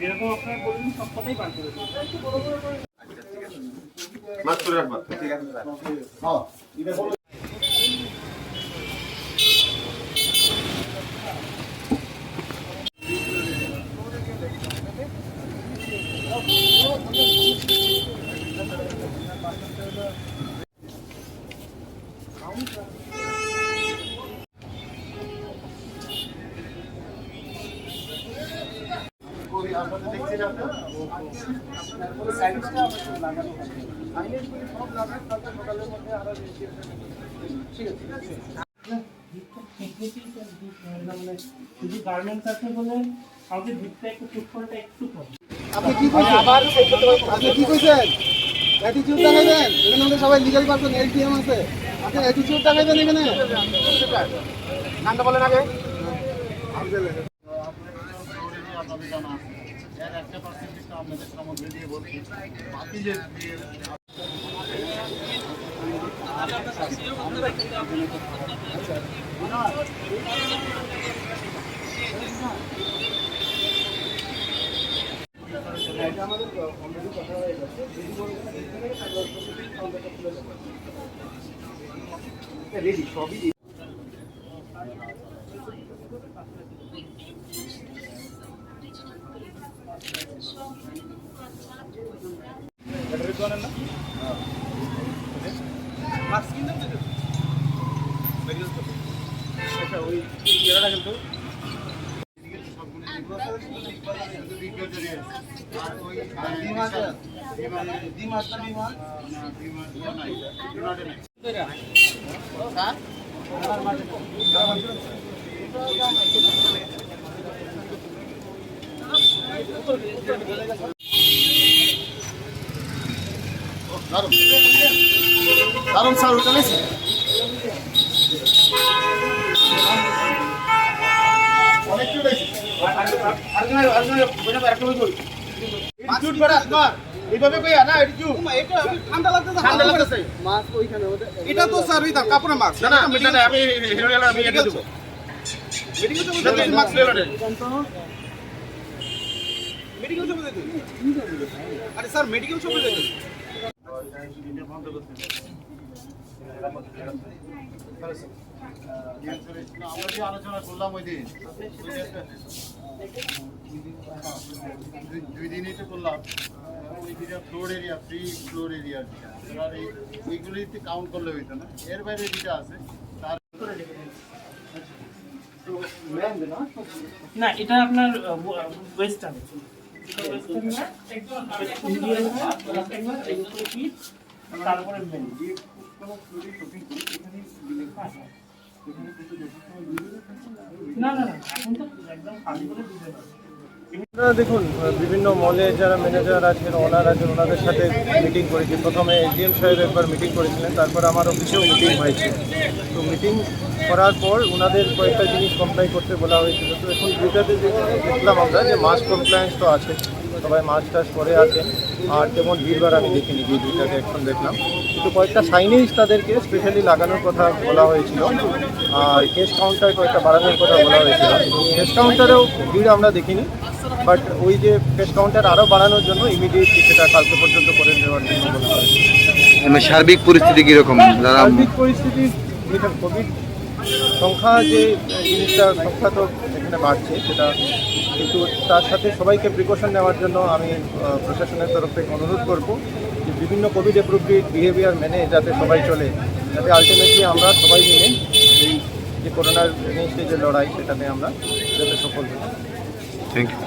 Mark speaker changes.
Speaker 1: যেরকম আপনারা বললেন সব কথাই বার করে দেবো।
Speaker 2: মাত্র রাখবা, ঠিক আছে স্যার। হ্যাঁ, এটা বলো।
Speaker 1: শুধু গার্মেন্টস আছে বলে কাউকে ভিতরে একটু ফুটফলটা একটু কম।
Speaker 3: আপনি কি কইছেন? আপনি কি কইছেন? অ্যাটিটিউড দেখাইবেন? এখানে আমাদের সবাই লিগ্যাল পারসন এলটিএম আছে। আপনি অ্যাটিটিউড দেখাইবেন এখানে?
Speaker 2: নামটা বলেন আগে। রেডি সবই দারুণ স্যার ওটা নিয়েছি এইভাবে কইয়া না এটা ঠান্ডা লাগতেছে
Speaker 3: মাস্ক ওইখানে ওদের
Speaker 2: এটা তো স্যার ওই কাপড়ের মাস্ক না না আমি হিরোয়ালা আমি এটা দেব মেডিকেল শপে মাস্ক লে লড়ে মেডিকেল শপে দে আরে স্যার মেডিকেল শপে দে আমরা যে আলোচনা করলাম ওই দিন দুই দিনই তো করলাম ওই যেটা floor area free floor area আর এইগুলিতে কাউন্ট করলে হইতো না এর বাইরে যেটা আছে তার
Speaker 1: না এটা আপনার ওয়েস্টার্ন তারপরে মেন না না না এখন তো একদম খালি করে দিতে পারবে।
Speaker 4: আপনারা দেখুন বিভিন্ন মলে যারা ম্যানেজার আছেন ওনার আছেন ওনাদের সাথে মিটিং করেছি। প্রথমে এসডিএম সাহেব একবার মিটিং করেছিলেন, তারপর আমার অফিসেও মিটিং হয়েছে। তো মিটিং করার পর ওনাদের কয়েকটা জিনিস কমপ্লাই করতে বলা হয়েছিল। তো এখন দুইটাতে দেখলাম আমরা যে মাস্ক কমপ্লায়েন্স তো আছে, সবাই মাস্ক টাস পরে আছেন, আর তেমন ভিড়ভাড় আমি দেখিনি যে দুইটাতে এখন দেখলাম। কিন্তু কয়েকটা সাইনেজ তাদেরকে স্পেশালি লাগানোর কথা বলা হয়েছিল, আর ক্যাশ কাউন্টার কয়েকটা বাড়ানোর কথা বলা হয়েছিল। ক্যাশ কাউন্টারেও ভিড় আমরা দেখিনি, বাট ওই যে ক্যাশ কাউন্টার আরও বাড়ানোর জন্য ইমিডিয়েটলি সেটা কালকে পর্যন্ত করে দেওয়ার জন্য বলা হয়েছে।
Speaker 5: সার্বিক পরিস্থিতি কীরকম?
Speaker 4: সার্বিক পরিস্থিতি যেটা কোভিড সংখ্যা যে জিনিসটা সংখ্যা তো এখানে বাড়ছে সেটা, কিন্তু তার সাথে সবাইকে প্রিকশন নেওয়ার জন্য আমি প্রশাসনের তরফ থেকে অনুরোধ করব যে বিভিন্ন কোভিড অ্যাপ্রোপ্রিয়েট বিহেভিয়ার মেনে যাতে সবাই চলে, যাতে আলটিমেটলি আমরা সবাই মিলে এই যে করোনার এগেইনস্টে যে লড়াই সেটাতে আমরা যাতে সফল হই।
Speaker 5: Thank you.